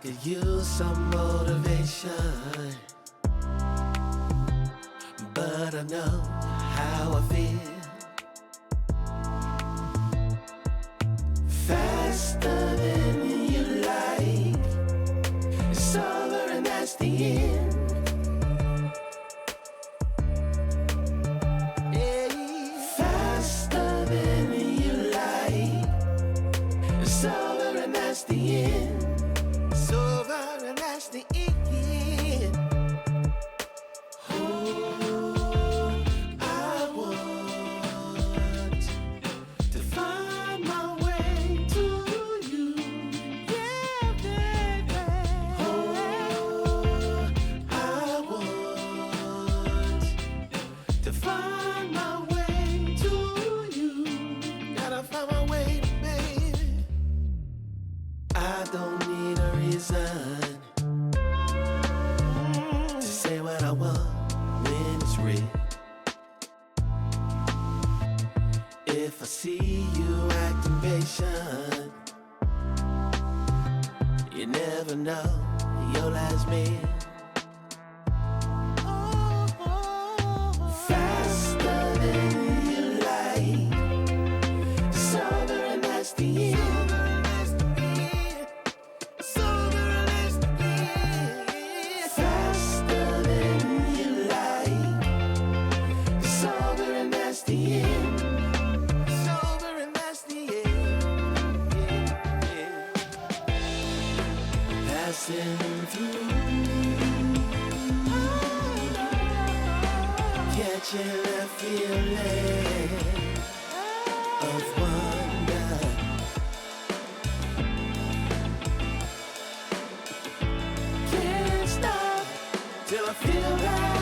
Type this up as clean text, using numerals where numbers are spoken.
could use some motivation, but I know how I feel. Faster than you like, it's over and that's the end. Faster than you like, it's over and that's the end. It's over and that's the end. Oh, I want to find my way to you. Yeah, baby. Oh, I want to find my way to you. Gotta find my way, baby. I don't need a reason to say what I want when it's real. If I see you acting patient, you never know your last meal. Faster than you like, it's over and that's the end. Faster than you like, it's over and that's the end. It's over and that's the end. Passing through, catching that feeling of wonder. Can't stop till I feel right.